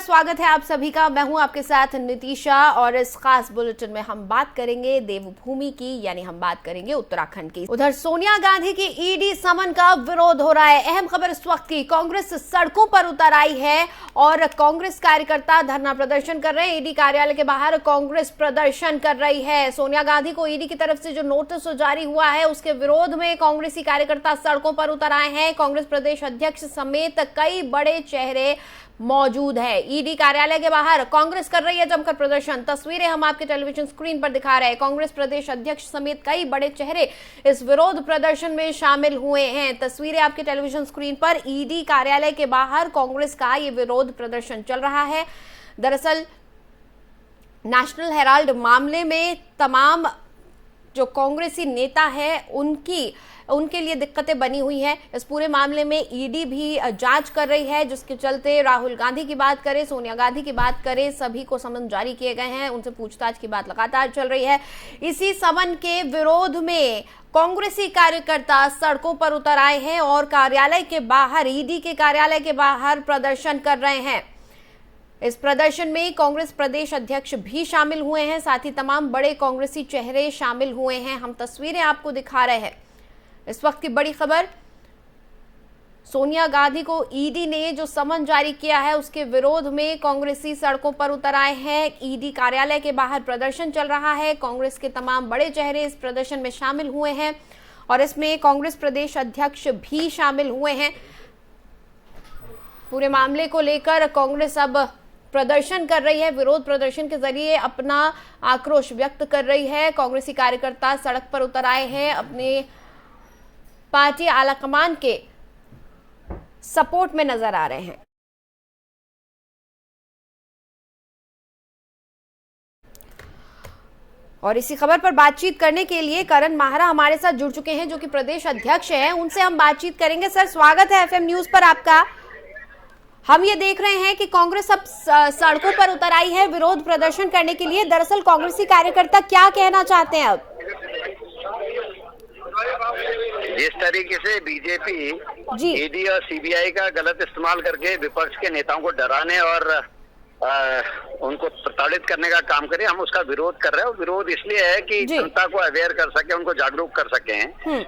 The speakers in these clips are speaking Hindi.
स्वागत है आप सभी का। मैं हूं आपके साथ नितीशा और इस खास बुलेटिन में हम बात करेंगे देवभूमि की, यानी हम बात करेंगे उत्तराखंड की। उधर सोनिया गांधी की ईडी समन का विरोध हो रहा है। अहम खबर इस वक्त की, कांग्रेस सड़कों पर उतर आई है और कांग्रेस कार्यकर्ता धरना प्रदर्शन कर रहे हैं। ईडी कार्यालय के बाहर कांग्रेस प्रदर्शन कर रही है। सोनिया गांधी को ईडी की तरफ से जो नोटिस जारी हुआ है उसके विरोध में कांग्रेसी कार्यकर्ता सड़कों पर उतर आए हैं। कांग्रेस प्रदेश अध्यक्ष समेत कई बड़े चेहरे मौजूद है। ईडी कार्यालय के बाहर कांग्रेस कर रही है जमकर प्रदर्शन। तस्वीरें हम आपके टेलीविजन स्क्रीन पर दिखा रहे हैं। कांग्रेस प्रदेश अध्यक्ष समेत कई बड़े चेहरे इस विरोध प्रदर्शन में शामिल हुए हैं। तस्वीरें आपके टेलीविजन स्क्रीन पर। ईडी कार्यालय के बाहर कांग्रेस का ये विरोध प्रदर्शन चल रहा है। दरअसल नेशनल हेराल्ड मामले में तमाम जो कांग्रेसी नेता है उनके लिए दिक्कतें बनी हुई हैं। इस पूरे मामले में ईडी भी जांच कर रही है, जिसके चलते राहुल गांधी की बात करें, सोनिया गांधी की बात करें, सभी को समन जारी किए गए हैं। उनसे पूछताछ की बात लगातार चल रही है। इसी समन के विरोध में कांग्रेसी कार्यकर्ता सड़कों पर उतर आए हैं और कार्यालय के बाहर, ईडी के कार्यालय के बाहर प्रदर्शन कर रहे हैं। इस प्रदर्शन में कांग्रेस प्रदेश अध्यक्ष भी शामिल हुए हैं, साथ ही तमाम बड़े कांग्रेसी चेहरे शामिल हुए हैं। हम तस्वीरें आपको दिखा रहे हैं। इस वक्त की बड़ी खबर, सोनिया गांधी को ईडी ने जो समन जारी किया है उसके विरोध में कांग्रेसी सड़कों पर उतर आए हैं। ईडी कार्यालय के बाहर प्रदर्शन चल रहा है। कांग्रेस के तमाम बड़े चेहरे इस प्रदर्शन में शामिल हुए हैं और इसमें कांग्रेस प्रदेश अध्यक्ष भी शामिल हुए हैं। पूरे मामले को लेकर कांग्रेस अब प्रदर्शन कर रही है, विरोध प्रदर्शन के जरिए अपना आक्रोश व्यक्त कर रही है। कांग्रेसी कार्यकर्ता सड़क पर उतर आए हैं, अपने पार्टी आलाकमान के सपोर्ट में नजर आ रहे हैं। और इसी खबर पर बातचीत करने के लिए करण माहरा हमारे साथ जुड़ चुके हैं, जो कि प्रदेश अध्यक्ष हैं। उनसे हम बातचीत करेंगे। सर, स्वागत है एफएम न्यूज पर आपका। हम ये देख रहे हैं कि कांग्रेस अब सड़कों पर उतर आई है विरोध प्रदर्शन करने के लिए। दरअसल कांग्रेसी कार्यकर्ता क्या कहना चाहते हैं अब? जिस तरीके से बीजेपी ईडी और सीबीआई का गलत इस्तेमाल करके विपक्ष के नेताओं को डराने और उनको प्रताड़ित करने का काम करे, हम उसका विरोध कर रहे हैं। विरोध इसलिए है कि जनता को अवेयर कर सके, उनको जागरूक कर सके।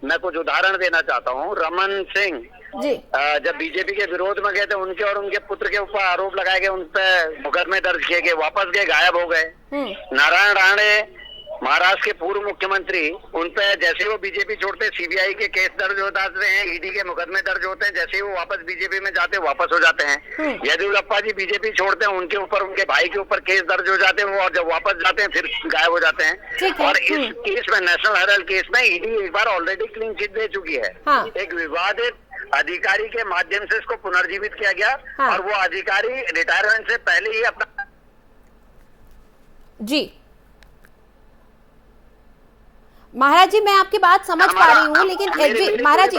मैं कुछ उदाहरण देना चाहता हूँ। रमन सिंह जब बीजेपी के विरोध में गए थे, उनके और उनके पुत्र के ऊपर आरोप लगाए गए, उन पर मुकदमे दर्ज किए गए, वापस गए, गायब हो गए। नारायण राणे महाराष्ट्र के पूर्व मुख्यमंत्री, उन पे जैसे वो बीजेपी छोड़ते सीबीआई के केस दर्ज हो जाते हैं, ईडी के मुकदमे दर्ज होते हैं। जैसे ही वो वापस बीजेपी में जाते हैं, वापस हो जाते हैं। येदियुरप्पा जी बीजेपी छोड़ते हैं, उनके ऊपर, उनके भाई के ऊपर केस दर्ज हो जाते हैं, वो जब वापस जाते हैं फिर गायब हो जाते हैं। और इस केस में, नेशनल हेराल्ड केस में, ईडी एक बार ऑलरेडी क्लीन चिट दे चुकी है। एक विवादित अधिकारी के माध्यम से इसको पुनर्जीवित किया गया और वो अधिकारी रिटायरमेंट से पहले ही अपना महाराज जी, मैं आपकी बात समझ पा रही हूँ, लेकिन महाराज जी,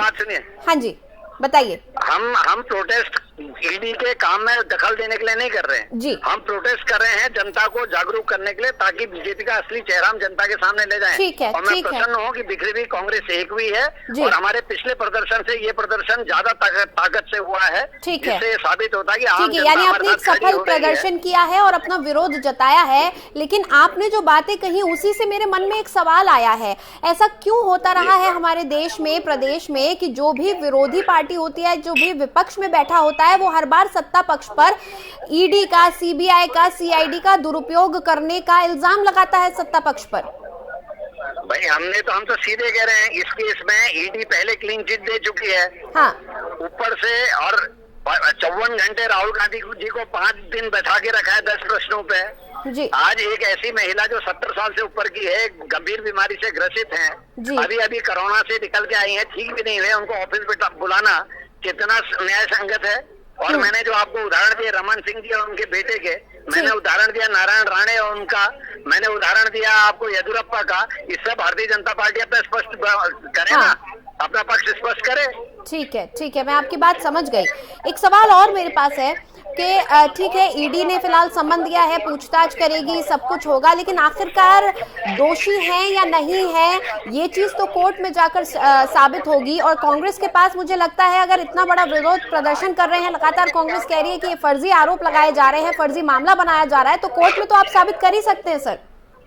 हाँ जी बताइए। हम प्रोटेस्ट ईडी के काम में दखल देने के लिए नहीं कर रहे हैं जी। हम प्रोटेस्ट कर रहे हैं जनता को जागरूक करने के लिए, ताकि बीजेपी का असली चेहरा हम जनता के सामने ले जाएं। ठीक है, और मैं प्रसन्न हूँ कि बिखरी हुई कांग्रेस एक हुई है और हमारे पिछले प्रदर्शन से ये प्रदर्शन ज्यादा ताकत से हुआ है। ठीक है, इससे साबित होता है कि आम जनता यानी आपने एक सफल प्रदर्शन किया है और अपना विरोध जताया है। लेकिन आपने जो बातें कही उसी से मेरे मन में एक सवाल आया है, ऐसा क्यों होता रहा है हमारे देश में, प्रदेश में, कि जो भी विरोधी पार्टी होती है, जो भी विपक्ष में बैठा होता है, वो हर बार सत्ता पक्ष पर ईडी का, सीबीआई का, सीआईडी का दुरुपयोग करने का इल्जाम लगाता है सत्ता पक्ष पर? भाई हम तो सीधे कह रहे हैं, इस केस में ईडी पहले क्लीन चिट दे चुकी है। ऊपर से और 54 घंटे राहुल गांधी जी को 5 दिन बैठा के रखा है 10 प्रश्नों पे। आज एक ऐसी महिला जो 70 साल से ऊपर की है, गंभीर बीमारी से ग्रसित हैं, अभी कोरोना से निकल के आई हैं, ठीक भी नहीं हुए, उनको ऑफिस पे बुलाना कितना न्याय संगत है। और मैंने जो आपको उदाहरण दिया रमन सिंह जी और उनके बेटे के, मैंने उदाहरण दिया नारायण राणे और उनका, मैंने उदाहरण दिया आपको येदियुरप्पा का। इससे भारतीय जनता पार्टी अपना स्पष्ट करे ना, अपना पक्ष स्पष्ट करे। ठीक है, मैं आपकी बात समझ गई। एक सवाल और मेरे पास है ओके, ठीक है, ईडी ने फिलहाल सम्मन दिया है, पूछताछ करेगी, सब कुछ होगा, लेकिन आखिरकार दोषी हैं या नहीं है ये चीज तो कोर्ट में जाकर साबित होगी। और कांग्रेस के पास मुझे लगता है अगर इतना बड़ा विरोध प्रदर्शन कर रहे हैं, लगातार कांग्रेस कह रही है कि ये फर्जी आरोप लगाए जा रहे हैं, फर्जी मामला बनाया जा रहा है, तो कोर्ट में तो आप साबित कर ही सकते हैं सर।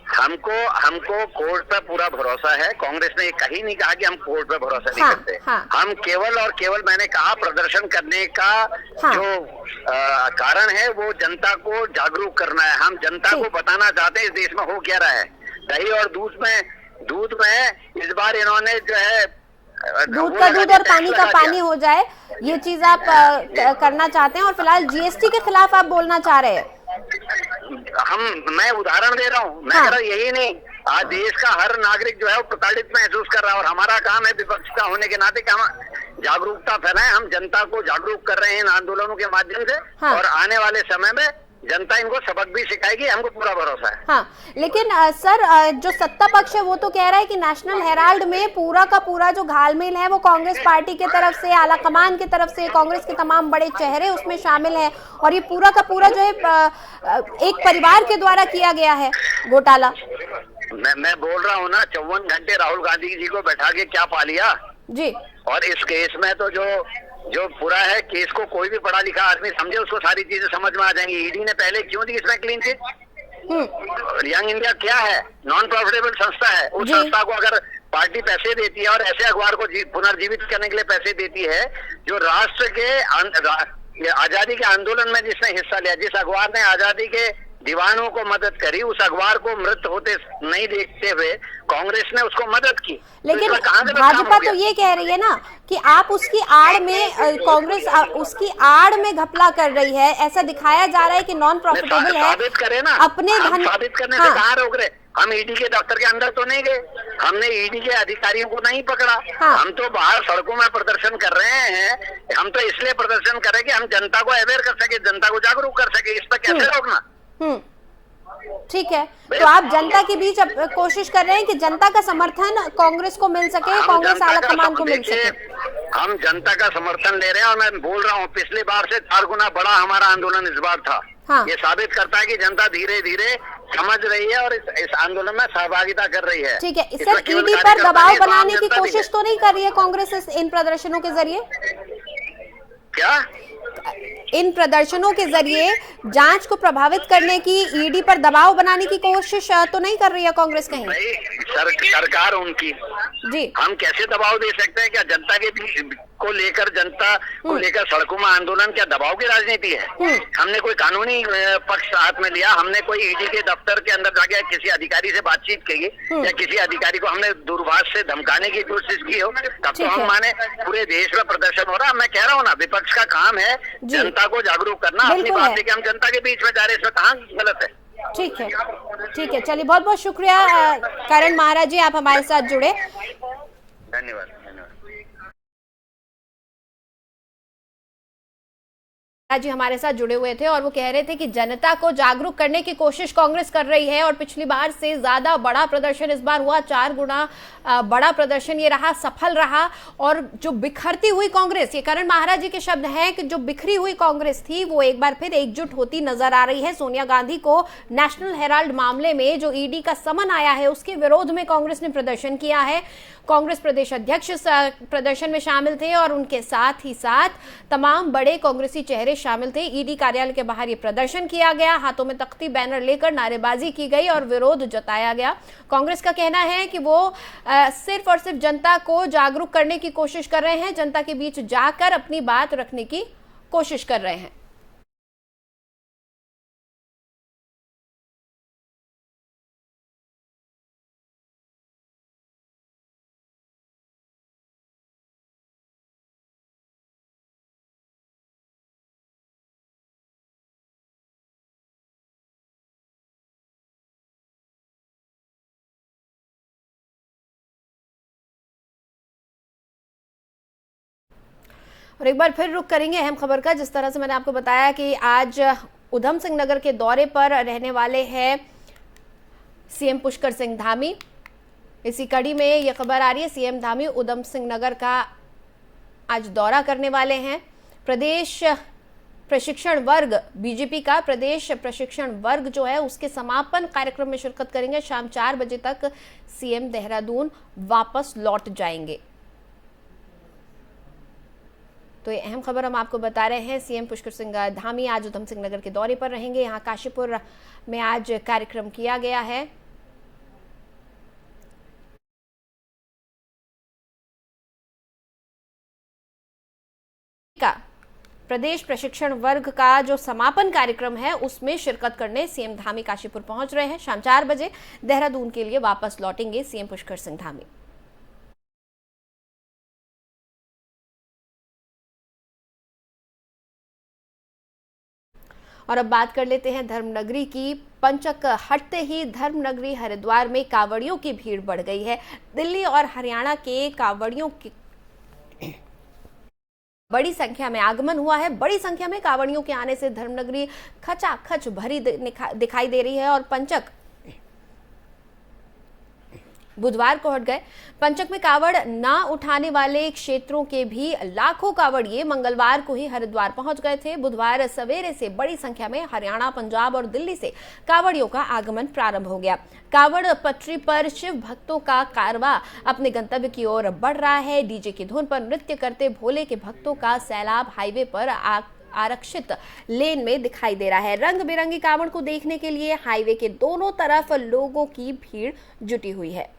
हमको कोर्ट पर पूरा भरोसा है। कांग्रेस ने कहीं नहीं कहा कि हम कोर्ट पर भरोसा नहीं करते। हम केवल और केवल, मैंने कहा, प्रदर्शन करने का जो कारण है वो जनता को जागरूक करना है। हम जनता को बताना चाहते हैं इस देश में हो क्या रहा है। दही और दूध में इस बार इन्होंने जो है दूध का दूध और पानी का पानी हो जाए, ये चीज आप करना चाहते हैं। और फिलहाल जीएसटी के खिलाफ आप बोलना चाह रहे हैं। मैं उदाहरण दे रहा हूँ, मैं कह रहा यही नहीं, आज देश का हर नागरिक जो है वो प्रताड़ित महसूस कर रहा है। और हमारा काम है विपक्ष का होने के नाते कि हम जागरूकता फैलाएं। हम जनता को जागरूक कर रहे हैं इन आंदोलनों के माध्यम से। और आने वाले समय में जनता इनको सबक भी सिखाएगी, हमको पूरा भरोसा है। हाँ, लेकिन सर जो सत्ता पक्ष है वो तो कह रहा है कि नेशनल हेराल्ड में पूरा का पूरा जो घालमेल है वो कांग्रेस पार्टी की तरफ से, आला कमान की तरफ से, कांग्रेस के तमाम बड़े चेहरे उसमें शामिल हैं और ये पूरा का पूरा जो है एक परिवार के द्वारा किया गया है घोटाला। मैं बोल रहा हूँ ना, 54 घंटे राहुल गांधी जी को बैठा के क्या पा लिया जी। और इस केस में तो जो पूरा है केस को कोई भी पढ़ा लिखा आदमी समझे उसको सारी चीजें समझ में आ जाएंगी। ईडी ने पहले क्यों दी इसमें क्लीन चिट? यंग इंडिया क्या है? नॉन प्रॉफिटेबल संस्था है। उस संस्था को अगर पार्टी पैसे देती है और ऐसे अखबार को पुनर्जीवित करने के लिए पैसे देती है जो राष्ट्र के आजादी के आंदोलन में जिसने हिस्सा लिया, जिस अखबार ने आजादी के दीवानों को मदद करी, उस अखबार को मृत होते नहीं देखते हुए कांग्रेस ने उसको मदद की। लेकिन तो भाजपा तो ये कह रही है ना कि आप उसकी आड़ में, कांग्रेस उसकी आड़ में घपला कर रही है, ऐसा दिखाया जा रहा है कि नॉन प्रॉफिटेबल है। साबित करें ना, अपने धन साबित करने से कहाँ रोक रहे? हम ईडी के दफ्तर के अंदर तो नहीं गए, हमने ईडी के अधिकारियों को नहीं पकड़ा। हम तो बाहर सड़कों में प्रदर्शन कर रहे हैं। हम तो इसलिए प्रदर्शन कर रहे हैं कि हम जनता को अवेयर कर सके, जनता को जागरूक कर सके। इस पर कैसे रोकना? ठीक है, तो आप जनता के बीच कोशिश कर रहे हैं कि जनता का समर्थन कांग्रेस को मिल सके, कांग्रेस आला कमान को मिल सके। हम जनता का समर्थन ले रहे हैं और मैं बोल रहा हूँ पिछली बार से 4 गुना बड़ा हमारा आंदोलन इस बार था। ये साबित करता है कि जनता धीरे धीरे समझ रही है और इस आंदोलन में सहभागिता कर रही है। ठीक है, सर ईडी पर दबाव बनाने की कोशिश तो नहीं कर रही है कांग्रेस इन प्रदर्शनों के जरिए? क्या इन प्रदर्शनों के जरिए जांच को प्रभावित करने की, ईडी पर दबाव बनाने की कोशिश तो नहीं कर रही है कांग्रेस कहीं? सरकार उनकी जी, हम कैसे दबाव दे सकते हैं? क्या जनता के को लेकर, जनता को लेकर सड़कों में आंदोलन क्या दबाव की राजनीति है? हमने कोई कानूनी पक्ष हाथ में लिया? हमने कोई ईडी के दफ्तर के अंदर जाके किसी अधिकारी से बातचीत की या किसी अधिकारी को हमने दूरभाष से धमकाने की कोशिश की हो? तब तो हम माने पूरे देश में प्रदर्शन हो रहा। मैं कह रहा हूँ ना, विपक्ष का काम है जनता को जागरूक करना। अपनी बात लेके हम जनता के बीच में जा रहे हैं, इसमें कहाँ गलत है? ठीक है, ठीक है, चलिए बहुत बहुत शुक्रिया करण महाराज जी, आप हमारे साथ जुड़े। धन्यवाद। जी हमारे साथ जुड़े हुए थे और वो कह रहे थे कि जनता को जागरूक करने की कोशिश कांग्रेस कर रही है और पिछली बार से ज्यादा बड़ा प्रदर्शन इस बार हुआ, 4 गुना बड़ा प्रदर्शन ये रहा, सफल रहा। और जो बिखरती हुई कांग्रेस, ये करण महाराज जी के शब्द हैं कि जो बिखरी हुई कांग्रेस थी वो एक बार फिर एकजुट होती नजर आ रही है। सोनिया गांधी को नेशनल हेराल्ड मामले में जो ईडी का समन आया है उसके विरोध में कांग्रेस ने प्रदर्शन किया है। कांग्रेस प्रदेश अध्यक्ष इस प्रदर्शन में शामिल थे और उनके साथ ही साथ तमाम बड़े कांग्रेसी चेहरे शामिल थे। ईडी कार्यालय के बाहर ये प्रदर्शन किया गया, हाथों में तख्ती बैनर लेकर नारेबाजी की गई और विरोध जताया गया। कांग्रेस का कहना है कि वो सिर्फ और सिर्फ जनता को जागरूक करने की कोशिश कर रहे हैं, जनता के बीच जाकर अपनी बात रखने की कोशिश कर रहे हैं। और एक बार फिर रुक करेंगे अहम खबर का। जिस तरह से मैंने आपको बताया कि आज उधम सिंह नगर के दौरे पर रहने वाले हैं सीएम पुष्कर सिंह धामी। इसी कड़ी में यह खबर आ रही है, सीएम धामी उधम सिंह नगर का आज दौरा करने वाले हैं। प्रदेश प्रशिक्षण वर्ग, बीजेपी का प्रदेश प्रशिक्षण वर्ग जो है उसके समापन कार्यक्रम में शिरकत करेंगे। शाम 4 बजे तक सीएम देहरादून वापस लौट जाएंगे। तो ये अहम खबर हम आपको बता रहे हैं। सीएम पुष्कर सिंह धामी आज उधम सिंह नगर के दौरे पर रहेंगे। यहाँ काशीपुर में आज कार्यक्रम किया गया है। प्रदेश प्रशिक्षण वर्ग का जो समापन कार्यक्रम है उसमें शिरकत करने सीएम धामी काशीपुर पहुंच रहे हैं। शाम 4 बजे देहरादून के लिए वापस लौटेंगे सीएम पुष्कर सिंह धामी। और अब बात कर लेते हैं धर्मनगरी की। पंचक हटते ही धर्मनगरी हरिद्वार में कांवड़ियों की भीड़ बढ़ गई है। दिल्ली और हरियाणा के कांवड़ियों की बड़ी संख्या में आगमन हुआ है। बड़ी संख्या में कांवड़ियों के आने से धर्मनगरी खचाखच भरी दिखाई दे रही है और पंचक बुधवार को हट गए। पंचक में कावड़ ना उठाने वाले क्षेत्रों के भी लाखों कावड़िए मंगलवार को ही हरिद्वार पहुंच गए थे। बुधवार सवेरे से बड़ी संख्या में हरियाणा, पंजाब और दिल्ली से कावड़ियों का आगमन प्रारंभ हो गया। कावड़ पटरी पर शिव भक्तों का कारवां अपने गंतव्य की ओर बढ़ रहा है। डीजे की धुन पर नृत्य करते भोले के भक्तों का सैलाब हाईवे पर आरक्षित लेन में दिखाई दे रहा है। रंग बिरंगी कावड़ को देखने के लिए हाईवे के दोनों तरफ लोगों की भीड़ जुटी हुई है।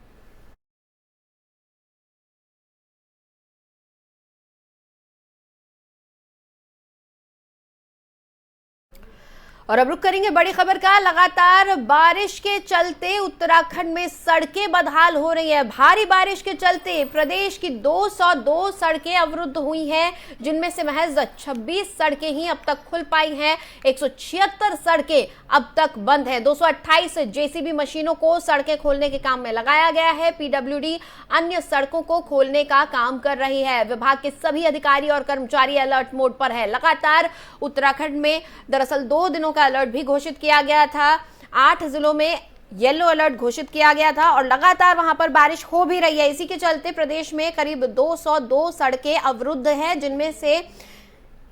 और अब रुक करेंगे बड़ी खबर का। लगातार बारिश के चलते उत्तराखंड में सड़कें बदहाल हो रही है। भारी बारिश के चलते प्रदेश की 202 सड़कें अवरुद्ध हुई हैं, जिनमें से महज 26 सड़कें ही अब तक खुल पाई हैं। 176 सड़कें अब तक बंद हैं। 228 जेसीबी मशीनों को सड़कें खोलने के काम में लगाया गया है। पीडब्ल्यूडी अन्य सड़कों को खोलने का काम कर रही है। विभाग के सभी अधिकारी और कर्मचारी अलर्ट मोड पर है। लगातार उत्तराखंड में दरअसल 2 दिनों का अलर्ट भी घोषित किया गया था। 8 जिलों में येलो अलर्ट घोषित किया गया था और लगातार वहां पर बारिश हो भी रही है। इसी के चलते प्रदेश में करीब 202 सड़कें अवरुद्ध हैं, जिनमें से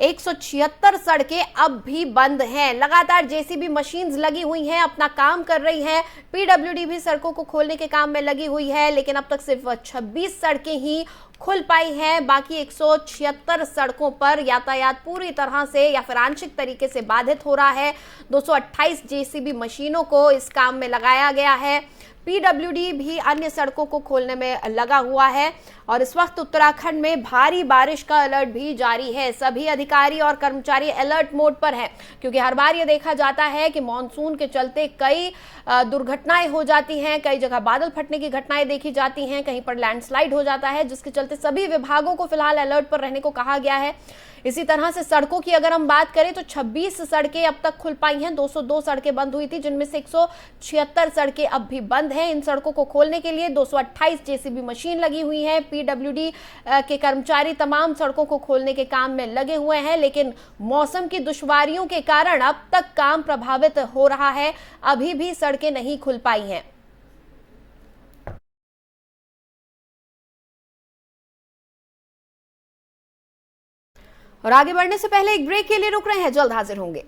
176 सड़कें अब भी बंद हैं। लगातार जेसीबी मशीन्स लगी हुई हैं, अपना काम कर रही हैं। पीडब्ल्यूडी भी सड़कों को खोलने के काम में लगी हुई है, लेकिन अब तक सिर्फ 26 सड़कें ही खुल पाई हैं। बाकी 176 सड़कों पर यातायात पूरी तरह से या फिर आंशिक तरीके से बाधित हो रहा है। 228 जेसीबी मशीनों को इस काम में लगाया गया है। पीडब्ल्यूडी भी अन्य सड़कों को खोलने में लगा हुआ है और इस वक्त उत्तराखंड में भारी बारिश का अलर्ट भी जारी है। सभी अधिकारी और कर्मचारी अलर्ट मोड पर हैं, क्योंकि हर बार ये देखा जाता है कि मॉनसून के चलते कई दुर्घटनाएं हो जाती हैं, कई जगह बादल फटने की घटनाएं देखी जाती हैं, कहीं पर लैंडस्लाइड हो जाता है, जिसके चलते सभी विभागों को फिलहाल अलर्ट पर रहने को कहा गया है। इसी तरह से सड़कों की अगर हम बात करें तो 26 सड़कें अब तक खुल पाई हैं। 202 सड़कें बंद हुई थी, जिनमें से 176 सड़कें अब भी बंद हैं। इन सड़कों को खोलने के लिए 228 जेसीबी मशीन लगी हुई है। पीडब्ल्यूडी के कर्मचारी तमाम सड़कों को खोलने के काम में लगे हुए हैं, लेकिन मौसम की दुश्वारियों के कारण अब तक काम प्रभावित हो रहा है। अभी भी सड़कें नहीं खुल पाई हैं। और आगे बढ़ने से पहले एक ब्रेक के लिए रुक रहे हैं, जल्द हाजिर होंगे।